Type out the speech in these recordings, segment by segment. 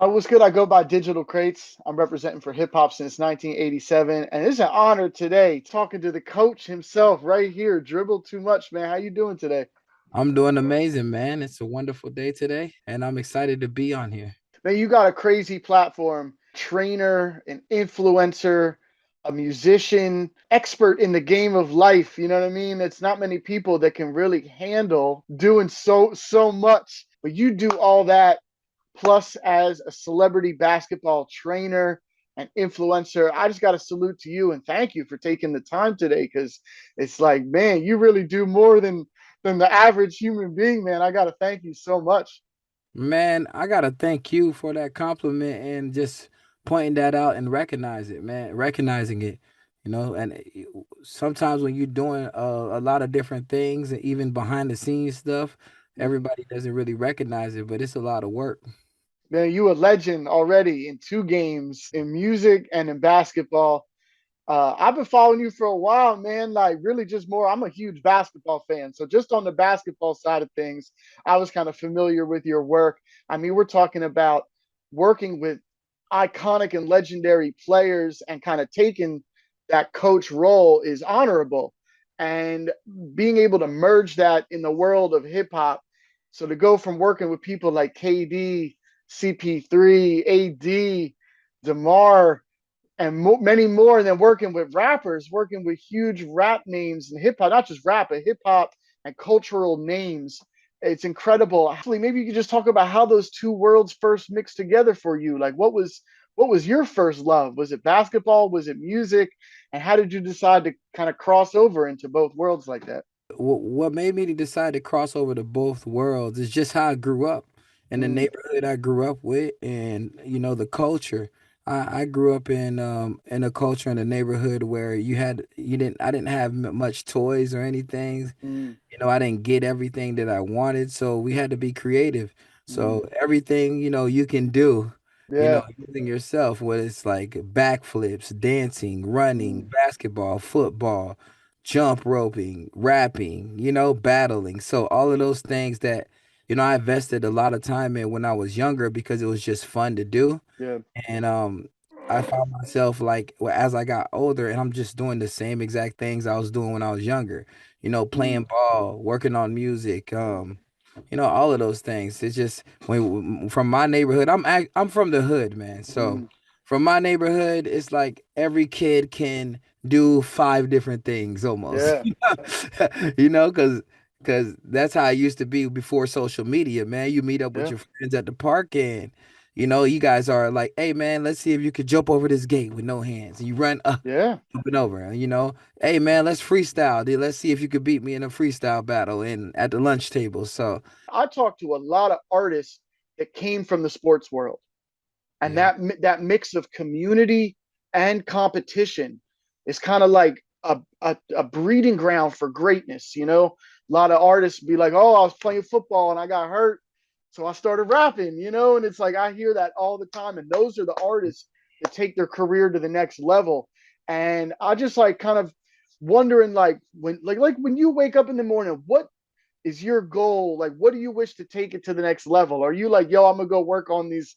What's good? I go by Digital Crates. I'm representing for hip hop since 1987, and it's an honor today talking to the coach himself right here, Dribble2Much, man. How you doing today? I'm doing amazing, man. It's a wonderful day today, and I'm excited to be on here. Man, you got a crazy platform, trainer, an influencer, a musician, expert in the game of life. You know what I mean? It's not many people that can really handle doing so much, but you do all that plus as a celebrity basketball trainer and influencer. I just got to salute to you and thank you for taking the time today because it's like, man, you really do more than the average human being, man. I got to thank you so much. Man, I gotta thank you for that compliment and just pointing that out and recognize it, man. Recognizing it, and sometimes when you're doing a lot of different things, and even behind the scenes stuff, everybody doesn't really recognize it, but it's a lot of work. Man, you a legend already in two games in music and in basketball. I've been following you for a while, man. Like, really, just more. I'm a huge basketball fan. So, just on the basketball side of things, I was kind of familiar with your work. I mean, we're talking about working with iconic and legendary players and kind of taking that coach role is honorable. And being able to merge that in the world of hip hop. So, to go from working with people like KD, CP3, AD, DeMar, and many more, and then working with rappers, working with huge rap names and hip hop, not just rap, but hip hop and cultural names. It's incredible. Actually, maybe you could just talk about how those two worlds first mixed together for you. Like, what was your first love? Was it basketball? Was it music? And how did you decide to kind of cross over into both worlds like that? What made me to decide to cross over to both worlds is just how I grew up in the Mm, neighborhood I grew up with, and the culture. I grew up in a culture in a neighborhood where you didn't I didn't have much toys or anything. mm, I didn't get everything that I wanted, so we had to be creative. mm. So everything you can do, Yeah. using yourself, whether it's like backflips, dancing, Mm, running, basketball, football, jump roping, rapping, battling. So all of those things that, I invested a lot of time in when I was younger because it was just fun to do. yeah. And I found myself like as I got older and I'm just doing the same exact things I was doing when I was younger, Mm, playing ball, working on music, all of those things. It's just from my neighborhood, I'm from the hood, man. So mm, from my neighborhood, it's like every kid can do five different things almost. yeah. Because that's how it used to be before social media, man. You meet up with Yeah. your friends at the park and you guys are like, hey man, let's see if you could jump over this gate with no hands. And you run up, Yeah. jumping over. Hey man, let's freestyle. Dude. Let's see if you could beat me in a freestyle battle and at the lunch table. So I talked to a lot of artists that came from the sports world, and yeah. that mix of community and competition is kind of like a breeding ground for greatness. A lot of artists be like, "Oh, I was playing football and I got hurt, so I started rapping." And it's like I hear that all the time, and those are the artists that take their career to the next level. And I just like kind of wondering, like when you wake up in the morning, what is your goal? Like, what do you wish to take it to the next level? Are you like, yo, I'm gonna go work on these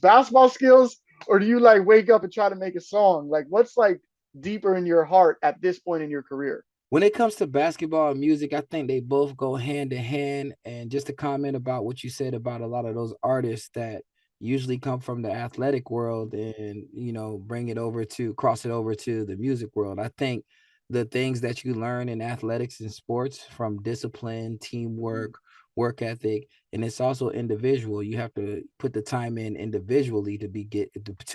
basketball skills, or do you like wake up and try to make a song? Like, what's like deeper in your heart at this point in your career? When it comes to basketball and music, I think they both go hand in hand. And just to comment about what you said about a lot of those artists that usually come from the athletic world and, bring it over to cross it over to the music world. I think the things that you learn in athletics and sports from discipline, Mm, teamwork, work ethic, and it's also individual. You have to put the time in individually to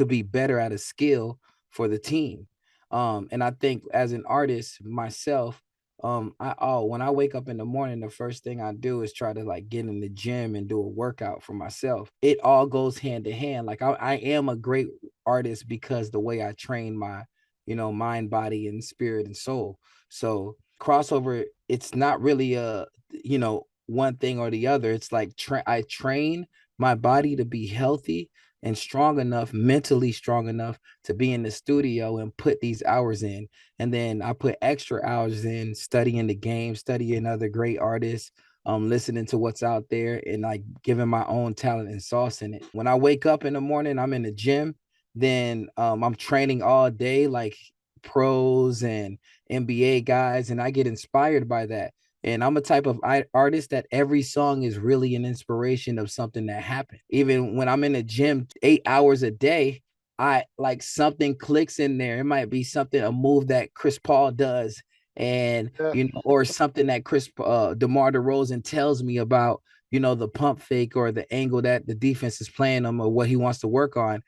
be better at a skill for the team. And I think as an artist myself, when I wake up in the morning, the first thing I do is try to like get in the gym and do a workout for myself. It all goes hand to hand. Like I am a great artist because the way I train my, mind, body, and spirit and soul. So crossover, it's not really one thing or the other. It's like I train my body to be healthy and strong enough, mentally strong enough to be in the studio and put these hours in. And then I put extra hours in studying the game, studying other great artists, listening to what's out there and like giving my own talent and sauce in it. When I wake up in the morning, I'm in the gym, then I'm training all day like pros and NBA guys, and I get inspired by that. And I'm a type of artist that every song is really an inspiration of something that happened. Even when I'm in the gym 8 hours a day, I like something clicks in there. It might be something, a move that Chris Paul does, and Yeah, or something that DeMar DeRozan tells me about, the pump fake or the angle that the defense is playing him or what he wants to work on.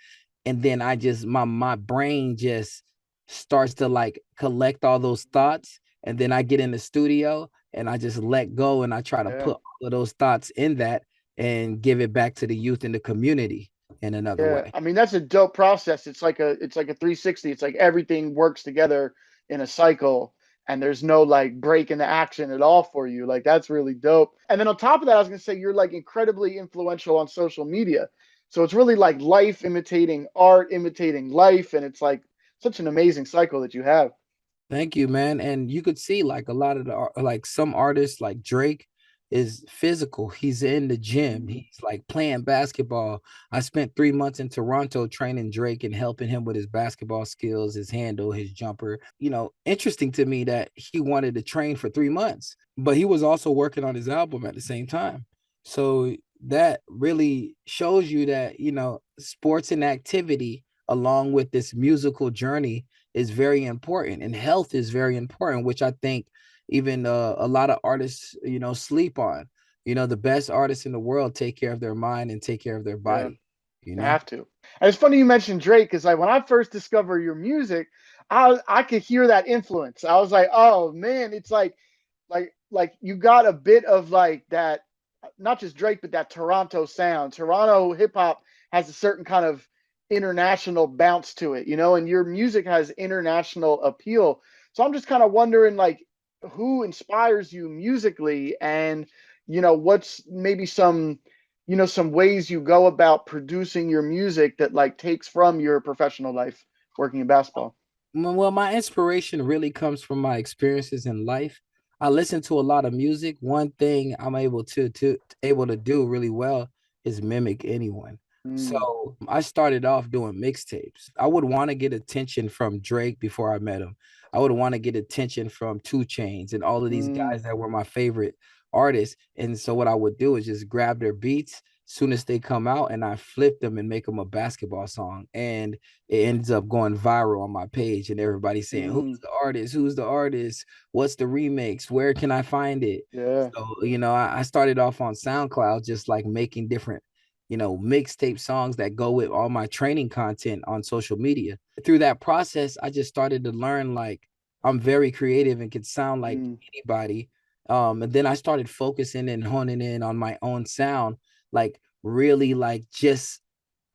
And then I just my brain just starts to like collect all those thoughts, and then I get in the studio and I just let go, and I try to yeah. put all of those thoughts in that and give it back to the youth in the community in another Yeah, way. I mean that's a dope process. It's like a 360. It's like everything works together in a cycle, and there's no like break in the action at all for you. Like that's really dope. And then on top of that, I was gonna say you're like incredibly influential on social media. So it's really like life imitating art, imitating life, and it's like such an amazing cycle that you have. Thank you, man. And you could see like a lot of like some artists like Drake is physical. He's in the gym. Mm, He's like playing basketball. I spent 3 months in Toronto training Drake and helping him with his basketball skills, his handle, his jumper. Interesting to me that he wanted to train for 3 months, but he was also working on his album at the same time. So that really shows you that, sports and activity along with this musical journey is very important, and health is very important, which I think even a lot of artists, sleep on. The best artists in the world take care of their mind and take care of their yeah. body, you You know? have to. And it's funny you mentioned Drake because like when I first discovered your music, I could hear that influence. I was like, oh man, it's like you got a bit of like that, not just Drake, but that Toronto sound. Toronto hip hop has a certain kind of international bounce to it, and your music has international appeal. So I'm just kind of wondering like who inspires you musically, and what's maybe some ways you go about producing your music that like takes from your professional life working in basketball. Well, my inspiration really comes from my experiences in life. I listen to a lot of music. One thing I'm able to do really well is mimic anyone. Mm, So I started off doing mixtapes. I would want to get attention from Drake before I met him. I would want to get attention from Two Chains and all of these mm, guys that were my favorite artists. And so what I would do is just grab their beats soon as they come out, and I flip them and make them a basketball song. And it ends up going viral on my page, and everybody's saying, "Who's mm, the artist? Who's the artist? What's the remix? Where can I find it?" yeah, So, I started off on SoundCloud, just like making different, mixtape songs that go with all my training content on social media. Through that process, I just started to learn like I'm very creative and could sound like mm, anybody. And then I started focusing and honing in on my own sound, like really like just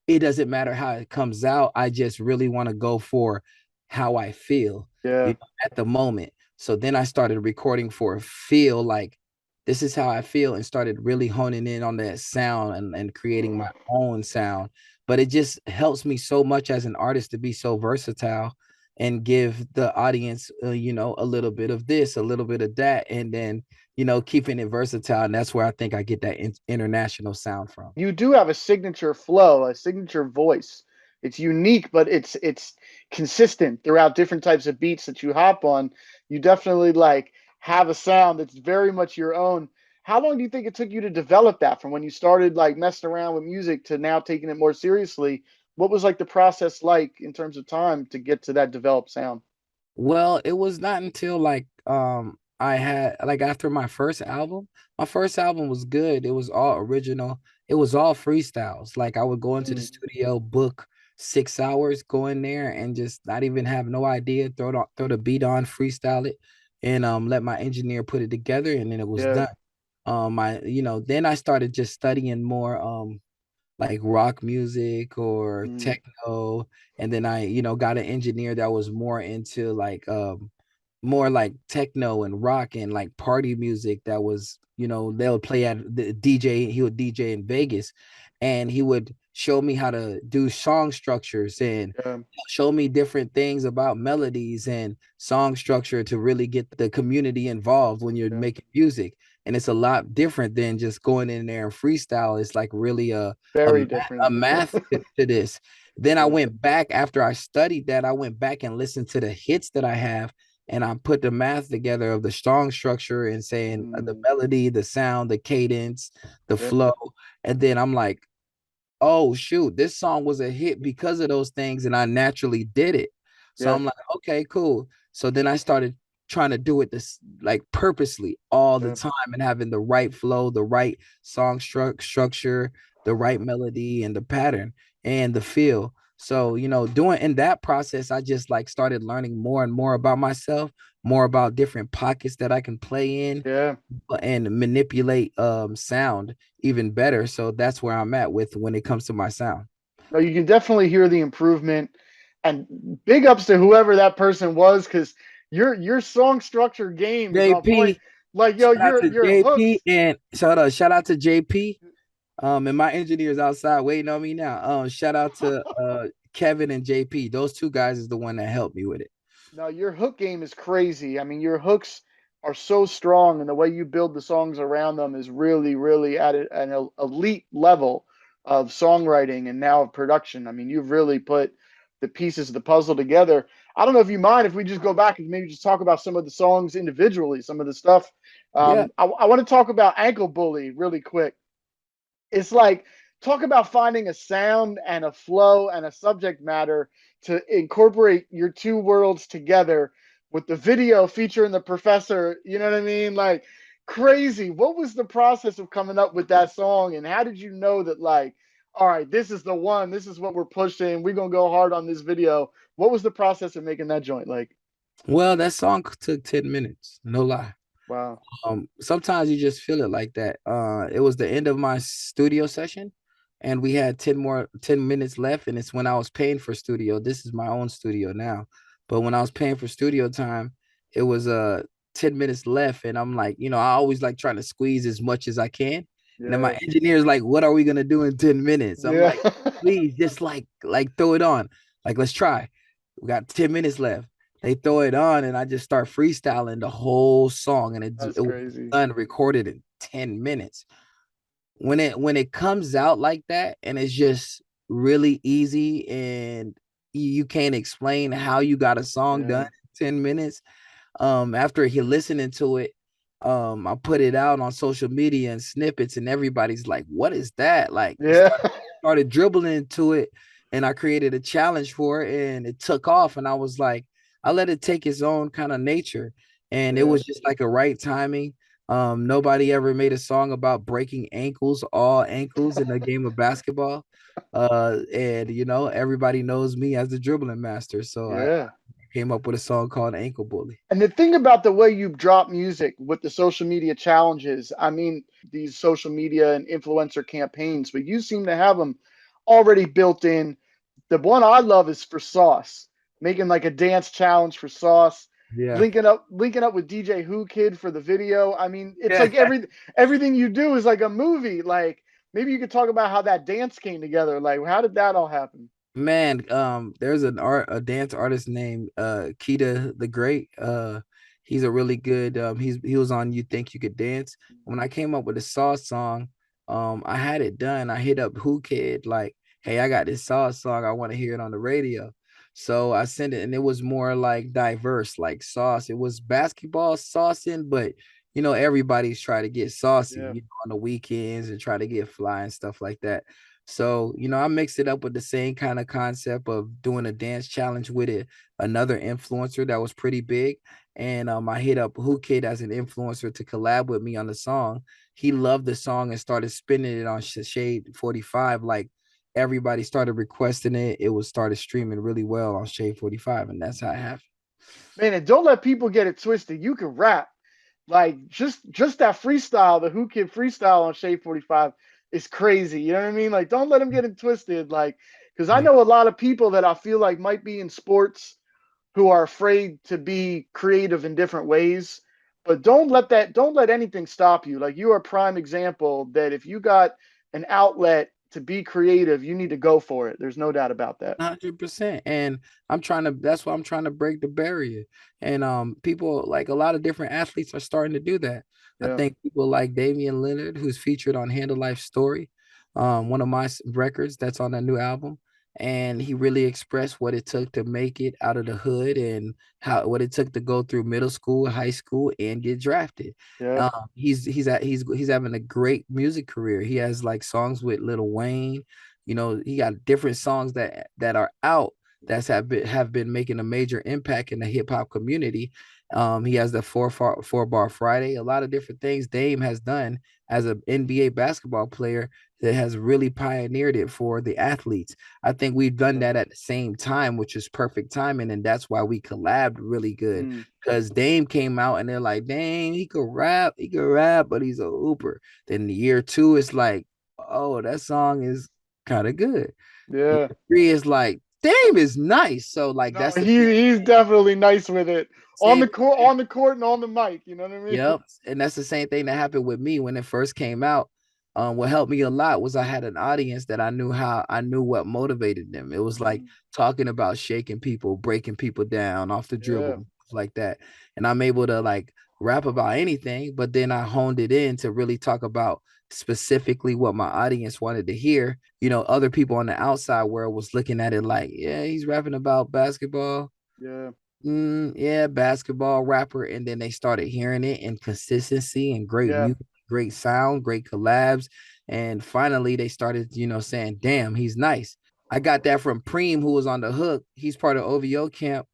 it doesn't matter how it comes out. I just really want to go for how I feel, yeah, at the moment. So then I started recording for a feel like this is how I feel, and started really honing in on that sound and creating my own sound. But it just helps me so much as an artist to be so versatile and give the audience, a little bit of this, a little bit of that, and then, keeping it versatile. And that's where I think I get that international sound from. you do have a signature flow, a signature voice. It's unique, but it's consistent throughout different types of beats that you hop on. You definitely like have a sound that's very much your own. How long do you think it took you to develop that from when you started like messing around with music to now taking it more seriously? What was like the process like in terms of time to get to that developed sound? Well, it was not until like I had like after my first album was good. It was all original. It was all freestyles. Like I would go into the Mm, studio, book 6 hours, go in there and just not even have no idea, throw the beat on, freestyle it, and let my engineer put it together, and then it was yeah. done. Then I started just studying more like rock music or Mm, techno, and then I got an engineer that was more like techno and rock and like party music that was, they'll play at the DJ. He would DJ in Vegas, and he would show me how to do song structures and yeah. show me different things about melodies and song structure to really get the community involved when you're Yeah. making music. and it's a lot different than just going in there and freestyle. It's like really a, Very a different. math to this. Then I Yeah. went back after I studied that. I went back and listened to the hits that I have, and I put the math together of the song structure and saying the Mm, melody, the sound, the cadence, the yeah. flow. And then I'm like, oh shoot, this song was a hit because of those things, and I naturally did it. So Yeah. I'm like, okay, cool. So then I started trying to do it this like purposely all the Yeah. time and having the right flow, the right song structure, the right melody and the pattern and the feel. So, doing in that process, I just like started learning more and more about myself, more about different pockets that I can play in Yeah. and manipulate sound even better. So that's where I'm at with when it comes to my sound. No, you can definitely hear the improvement, and big ups to whoever that person was, because your song structure game is on point. JP, Like, yo, shout out your to your JP hooks. and shout out to JP. And my engineers outside waiting on me now. Shout out to Kevin and JP. Those two guys is the one that helped me with it. No, your hook game is crazy. I mean, your hooks are so strong, and the way you build the songs around them is really, really at an elite level of songwriting and now of production. I mean, you've really put the pieces of the puzzle together. I don't know if you mind if we just go back and maybe just talk about some of the songs individually, some of the stuff. Yeah. I want to talk about Ankle Bully really quick. It's like, talk about finding a sound and a flow and a subject matter to incorporate your two worlds together with the video featuring the professor. You know what I mean? Like, crazy. What was the process of coming up with that song, and how did you know that, like, all right, this is the one, this is what we're pushing, we're gonna go hard on this video? What was the process of making that joint like? Well, that song took 10 minutes. No lie. Wow. Sometimes you just feel it like that. It was the end of my studio session, and we had 10 minutes left, and it's when I was paying for studio. This is my own studio now, but when I was paying for studio time, it was 10 minutes left, and I'm like, I always like trying to squeeze as much as I can. And then my Yeah. engineer's like, what are we gonna do in 10 minutes? I'm Yeah. like, please just like throw it on. Like, let's try. We got 10 minutes left. They throw it on, and I just start freestyling the whole song, and That's it was crazy. done, recorded in 10 minutes. When it comes out like that, and it's just really easy, and you can't explain how you got a song done Yeah. in 10 minutes. After he listening to it, I put it out on social media and snippets, and everybody's like, what is that? Like, Yeah. started dribbling into it, and I created a challenge for it, and it took off. And I was like, I let it take its own kind of nature, and it Yeah. was just like a right timing. Nobody ever made a song about breaking ankles, all ankles in a game of basketball. And everybody knows me as the dribbling master. So I Yeah. came up with a song called Ankle Bully. And the thing about the way you drop music with the social media challenges, I mean, these social media and influencer campaigns, but you seem to have them already built in. The one I love is for Sauce, making like a dance challenge for Sauce, Yeah. linking up with DJ Who Kid for the video. I mean, it's Yeah. like everything you do is like a movie. Like, maybe you could talk about how that dance came together. Like, how did that all happen? Man, there's a dance artist named Keita the Great. He's a really good he was on You Think You Could Dance. When I came up with the Sauce song, I had it done. I hit up Who Kid like, hey, I got this Sauce song. I want to hear it on the radio. So I sent it, and it was more like diverse, like Sauce. It was basketball saucing, but everybody's trying to get saucy, Yeah. on the weekends and try to get fly and stuff like that. So, I mixed it up with the same kind of concept of doing a dance challenge with it, another influencer that was pretty big. And I hit up Who Kid as an influencer to collab with me on the song. He loved the song and started spinning it on Shade 45. Like, everybody started requesting it. It was started streaming really well on Shade 45, and that's how it happened. Man, and don't let people get it twisted. You can rap. Like, just that freestyle, the Who Kid freestyle on Shade 45 is crazy. You know what I mean? Like, don't let them get it twisted. Like, because I Yeah. know a lot of people that I feel like might be in sports who are afraid to be creative in different ways. But don't let anything stop you. Like, you are a prime example that if you got an outlet to be creative, you need to go for it. There's no doubt about that. 100%. And that's why I'm trying to break the barrier. And people, like a lot of different athletes are starting to do that. I Yeah. think people like Damian Leonard, who's featured on Handle Life Story, one of my records that's on that new album. And he really expressed what it took to make it out of the hood and how what it took to go through middle school, high school, and get drafted. Yeah. He's having a great music career. He has like songs with Lil Wayne. You know, he got different songs that are out that's have been making a major impact in the hip hop community. He has the four bar Friday, a lot of different things Dame has done as an NBA basketball player that has really pioneered it for the athletes. I think we've done Yeah. that at the same time, which is perfect timing, and that's why we collabed really good. Mm. Because Dame came out and they're like, "Dame, he could rap, but he's a hooper." Then the year two, it's like, "Oh, that song is kind of good." Year Yeah. three is like, Dame is nice. So like No, that's the he's definitely nice with it same on the court and on the mic. You know what I mean? Yep. And that's the same thing that happened with me when it first came out. What helped me a lot was I had an audience that I knew what motivated them. It was like Mm. talking about shaking people, breaking people down off the Yeah. dribble, like that. And I'm able to like rap about anything, but then I honed it in to really talk about specifically what my audience wanted to hear. You know, other people on the outside world was looking at it like, yeah, he's rapping about basketball, Yeah. yeah, basketball rapper, and then they started hearing it in consistency and great Yeah. music, great sound, great collabs, and finally they started, saying, "Damn, he's nice." I got that from Preem, who was on the hook. He's part of OVO camp.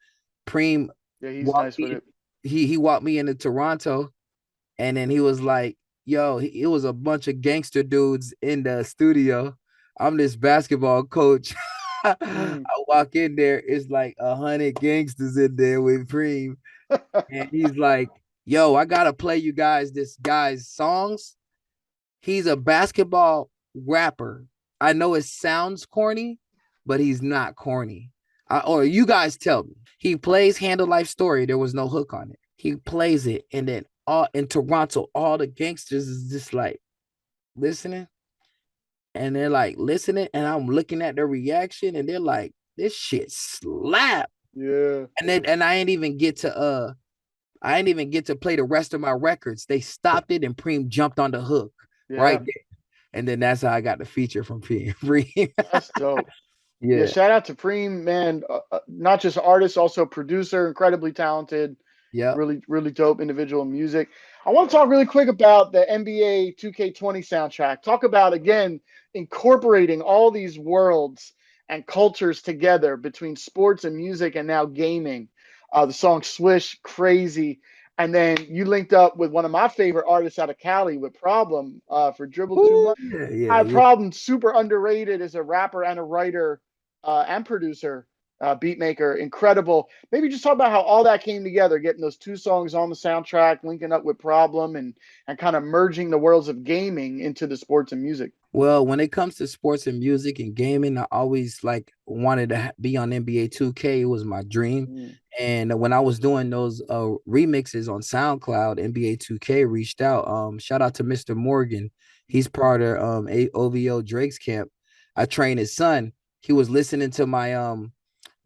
Preem Yeah. He's walked nice with me. it. He walked me into Toronto, and then he was like, "Yo, it was a bunch of gangster dudes in the studio. I'm this basketball coach." I Mm. walk in there, it's like 100 gangsters in there with Preem, and he's like, "Yo, I gotta play you guys this guy's songs. He's a basketball rapper. I know it sounds corny, but he's not corny. Or you guys tell me. He plays Handle Life Story. There was no hook on it. He plays it, and then all in Toronto, all the gangsters is just like listening, and they're like listening, and I'm looking at their reaction, and they're like, "This shit slap." Yeah. And I ain't even get to play the rest of my records. They stopped it and Preem jumped on the hook right Yeah. there. And then that's how I got the feature from Preem. That's dope. Yeah. Yeah. Shout out to Preem, man. Not just artist, also producer, incredibly talented. Yep. Really, really dope individual music. I want to talk really quick about the NBA 2K20 soundtrack. Talk about, again, incorporating all these worlds and cultures together between sports and music and now gaming. The song Swish, Crazie. And then you linked up with one of my favorite artists out of Cali with Problem for Ooh, Dribble2Much. yeah, yeah, I yeah. Problem, super underrated as a rapper and a writer and producer, beat maker, incredible. Maybe just talk about how all that came together, getting those two songs on the soundtrack, linking up with Problem, and kind of merging the worlds of gaming into the sports and music. Well, when it comes to sports and music and gaming, I always like wanted to be on NBA 2K. It was my dream. Mm. And when I was doing those remixes on SoundCloud, NBA 2K reached out. Shout out to Mr. Morgan. He's part of OVO Drake's camp. I trained his son. He was listening to my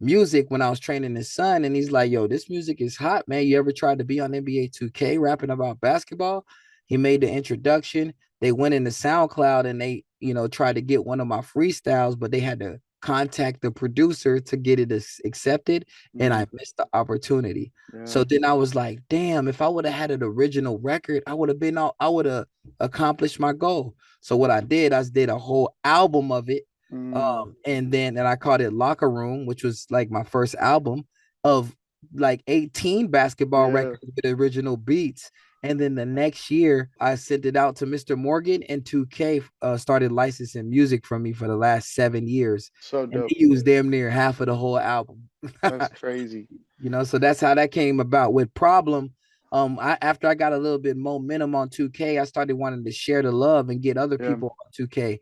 music when I was training his son, and he's like, "Yo, this music is hot, man. You ever tried to be on NBA 2K rapping about basketball?" He made the introduction. They went into SoundCloud and they, tried to get one of my freestyles, but they had to contact the producer to get it accepted, and I Mm. missed the opportunity. Yeah. So then I was like, "Damn, if I would have had an original record, I would have accomplished my goal." So what I did a whole album of it, Mm. and I called it Locker Room, which was like my first album of like 18 basketball Yeah. records with original beats. And then the next year, I sent it out to Mr. Morgan, and 2K started licensing music from me for the last 7 years. So And dope. they used damn near half of the whole album. That's crazy. So that's how that came about. With Problem, after I got a little bit momentum on 2K, I started wanting to share the love and get other Yeah. people on 2K.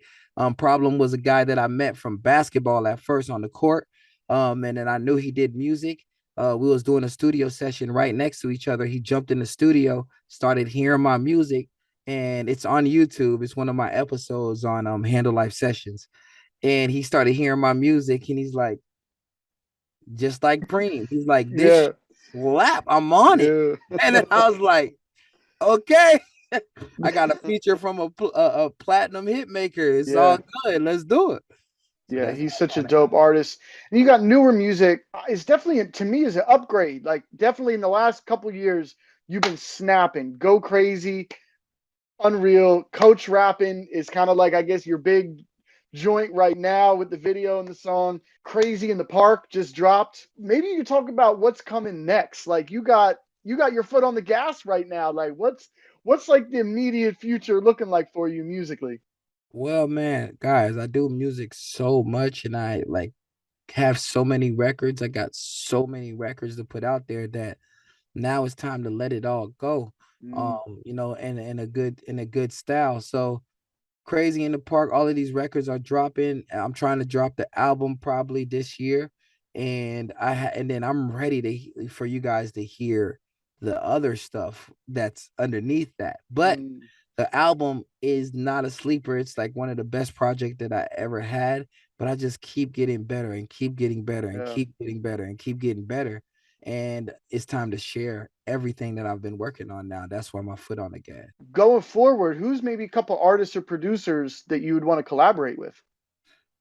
Problem was a guy that I met from basketball at first on the court. And then I knew he did music. We was doing a studio session right next to each other. He jumped in the studio, started hearing my music, and it's on YouTube. It's one of my episodes on Handle Life Sessions. And he started hearing my music and he's like, just like Preem. He's like, this Yeah. slap, I'm on it. Yeah. And then I was like, okay. I got a feature from a platinum hit maker. It's all Yeah. good. Let's do it. So Yeah, that's he's such how a I got it. dope artist. And you got newer music. It's definitely, to me, is an upgrade. Like definitely in the last couple years, you've been snapping. Go Crazy, Unreal. Coach Rappin is kind of like, I guess, your big joint right now with the video and the song. Crazy in the Park just dropped. Maybe you talk about what's coming next. Like you got your foot on the gas right now. Like what's like the immediate future looking like for you musically? Well, man, guys, I do music so much and I like have so many records. I got so many records to put out there that now it's time to let it all go. Mm, In a good style. So Crazy in the Park, all of these records are dropping. I'm trying to drop the album probably this year. And then I'm ready for you guys to hear the other stuff that's underneath that. But mm, the album is not a sleeper. It's like one of the best projects that I ever had, but I just keep getting better and keep getting better and yeah. keep getting better and keep getting better. And it's time to share everything that I've been working on now. That's why my foot on the gas. Going forward, who's maybe a couple artists or producers that you would want to collaborate with?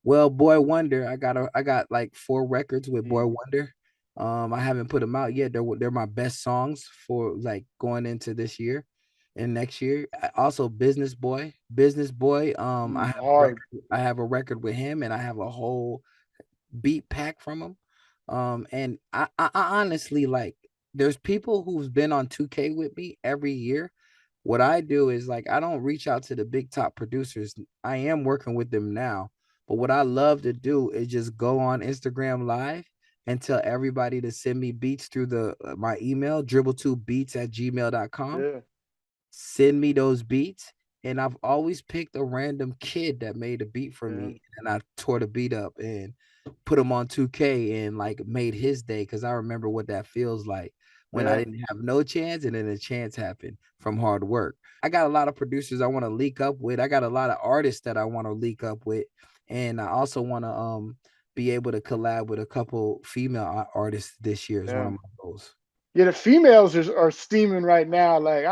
Well, Boy Wonder, I got like 4 records with Boy Mm, Wonder. I haven't put them out yet. They're my best songs for like going into this year and next year. Also, Business Boy. hard. I have a record with him, and I have a whole beat pack from him. And I honestly like. There's people who's been on 2K with me every year. What I do is like I don't reach out to the big top producers. I am working with them now, but what I love to do is just go on Instagram Live and tell everybody to send me beats through the my email, dribble2beats at gmail.com. Yeah, Send me those beats. And I've always picked a random kid that made a beat for yeah, me. And I tore the beat up and put him on 2K and like made his day. Cause I remember what that feels like when I yeah. didn't have no chance and then a chance happened from hard work. I got a lot of producers I want to link up with. I got a lot of artists that I want to link up with. And I also want to be able to collab with a couple female artists this year is one Yeah. of my goals. Yeah, the females are steaming right now. Like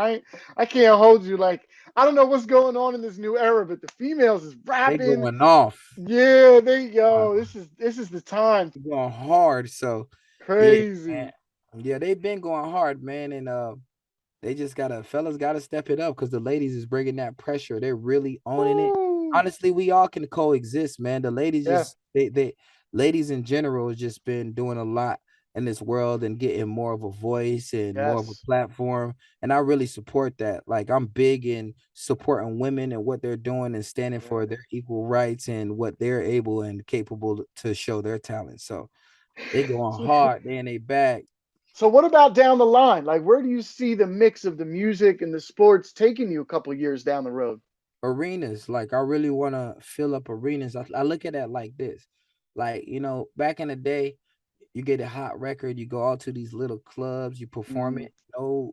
I can't hold you. Like I don't know what's going on in this new era, but the females is They rapping. going off. Yeah, they Uh, yo. This is the time. going hard. So yeah, man. Crazy. Yeah, they've been going hard, man. And they just gotta fellas gotta step it up because the ladies is bringing that pressure. They're really owning it. Woo. Honestly, we all can coexist, man. The ladies Yeah. just they ladies in general has just been doing a lot in this world and getting more of a voice and more of a Yes. platform. And I really support that. Like I'm big in supporting women and what they're doing and standing Yeah. for their equal rights and what they're able and capable to show their talent. So they going So, hard. They in they bag. so what about down the line? Like where do you see the mix of the music and the sports taking you a couple years down the road? Arenas. Like I really want to fill up arenas. I look at that like this. Like, back in the day, you get a hot record, you go out to these little clubs, you perform Mm, it.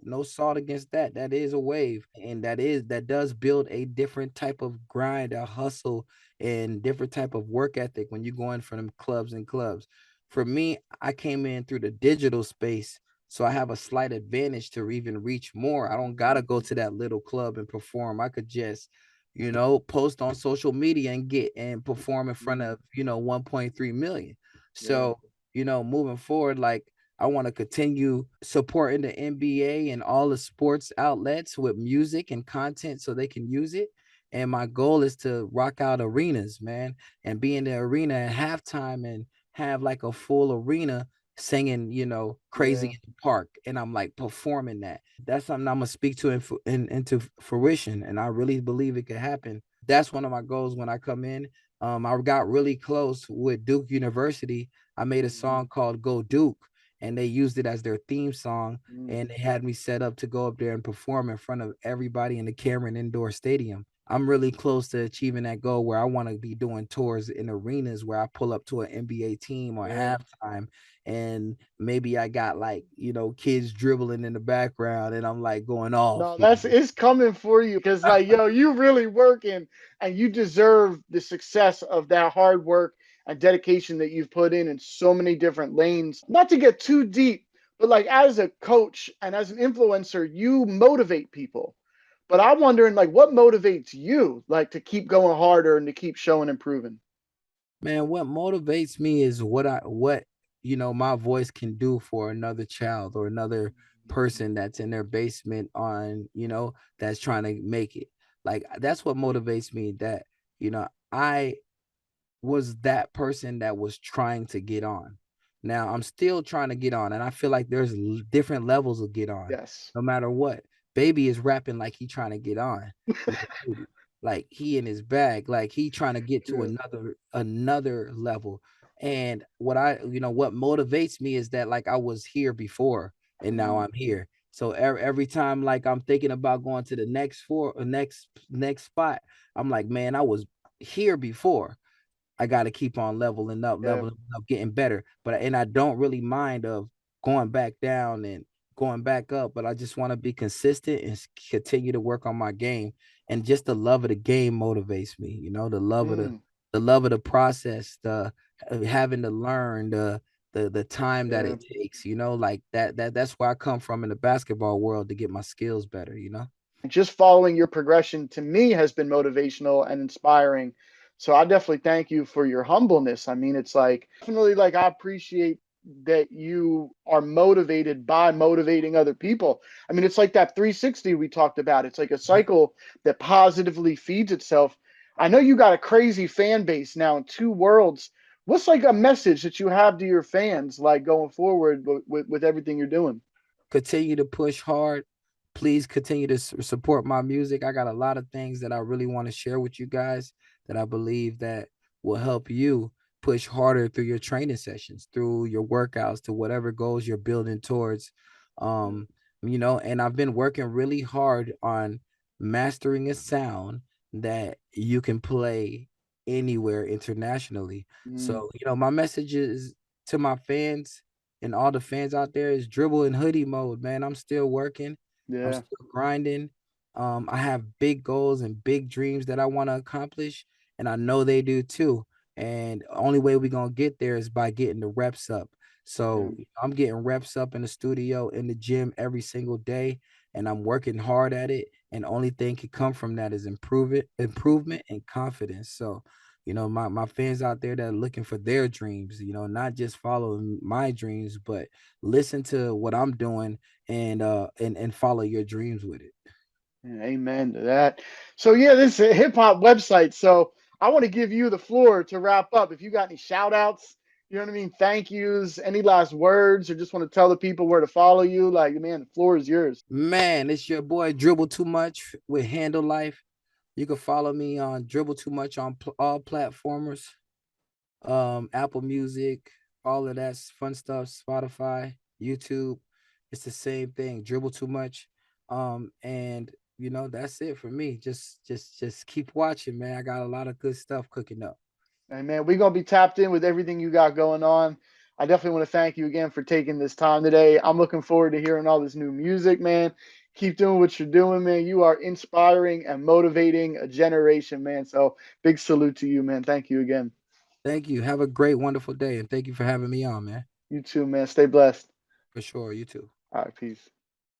No salt against that. That is a wave. And that does build a different type of grind, a hustle, and different type of work ethic when you go in for them clubs and clubs. For me, I came in through the digital space. So I have a slight advantage to even reach more. I don't gotta go to that little club and perform. I could just post on social media and get and perform in front mm, of 1.3 million. yeah. So moving forward, like I want to continue supporting the NBA and all the sports outlets with music and content so they can use it. And my goal is to rock out arenas, man, and be in the arena at halftime and have like a full arena singing, Crazy Yeah. in the Park. And I'm like performing that. That's something I'm gonna speak to into fruition. And I really believe it could happen. That's one of my goals when I come in. I got really close with Duke University. I made a Mhm, song called Go Duke, and they used it as their theme song. mm. And they had me set up to go up there and perform in front of everybody in the Cameron Indoor Stadium. I'm really close to achieving that goal where I want to be doing tours in arenas where I pull up to an NBA team or Yeah. halftime, and maybe I got like, kids dribbling in the background and I'm like going off, No, that's it's coming for you because like yo, you really working and you deserve the success of that hard work and dedication that you've put in so many different lanes. Not to get too deep, but like as a coach and as an influencer, you motivate people. But I'm wondering like what motivates you like to keep going harder and to keep showing and proving. Man, what motivates me is what my voice can do for another child or another person that's in their basement that's trying to make it. Like that's what motivates me, that I was that person that was trying to get on. Now I'm still trying to get on, and I feel like there's different levels of get on, Yes. no matter what. Baby is rapping like he trying to get on, dude. Like he in his bag, like he trying to get to Yeah. another level. And what motivates me is that like I was here before, and now Mm, I'm here. So every time like I'm thinking about going to the next next spot, I'm like, man, I was here before. I got to keep on yeah. leveling up, getting better. And I don't really mind of going back down and going back up, but I just want to be consistent and continue to work on my game. And just the love of the game motivates me. The love of Mm, the love of the process, the having to learn, the time that yeah. it takes. Like that's where I come from in the basketball world to get my skills better. Just following your progression to me has been motivational and inspiring. So I definitely thank you for your humbleness. I mean, it's like definitely like I appreciate that you are motivated by motivating other people. I mean, it's like that 360 we talked about. It's like a cycle that positively feeds itself. I know you got a crazy fan base now in two worlds. What's like a message that you have to your fans, like going forward with everything you're doing? Continue to push hard. Please continue to support my music. I got a lot of things that I really want to share with you guys that I believe that will help you push harder through your training sessions, through your workouts, to whatever goals you're building towards. Um, and I've been working really hard on mastering a sound that you can play anywhere internationally. Mm, So, my message is to my fans and all the fans out there is dribble in hoodie mode, man. I'm still working. I'm yeah. still grinding. I have big goals and big dreams that I want to accomplish, and I know they do too. And the only way we're gonna get there is by getting the reps up. Yeah. So I'm getting reps up in the studio, in the gym every single day, and I'm working hard at it. And only thing can come from that is improvement and confidence. So my fans out there that are looking for their dreams, not just following my dreams, but listen to what I'm doing and follow your dreams with it. Yeah, amen to that. So yeah, this is a hip hop website. So I want to give you the floor to wrap up. If you got any shout outs, you know what I mean? Thank yous, any last words, or just want to tell the people where to follow you, like man, the floor is yours. Man, it's your boy Dribble2Much with Handle Life. You can follow me on Dribble2Much on all platformers, Apple Music, all of that fun stuff, Spotify, YouTube. It's the same thing, Dribble2Much. And that's it for me. Just keep watching, man. I got a lot of good stuff cooking up. And man, we're gonna be tapped in with everything you got going on. I definitely want to thank you again for taking this time today. I'm looking forward to hearing all this new music, man. Keep doing what you're doing, man. You are inspiring and motivating a generation, man. So big salute to you, man. Thank you again. Thank you. Have a great, wonderful day, and thank you for having me on, man. You too, man. Stay blessed. For sure. You too. All right, peace.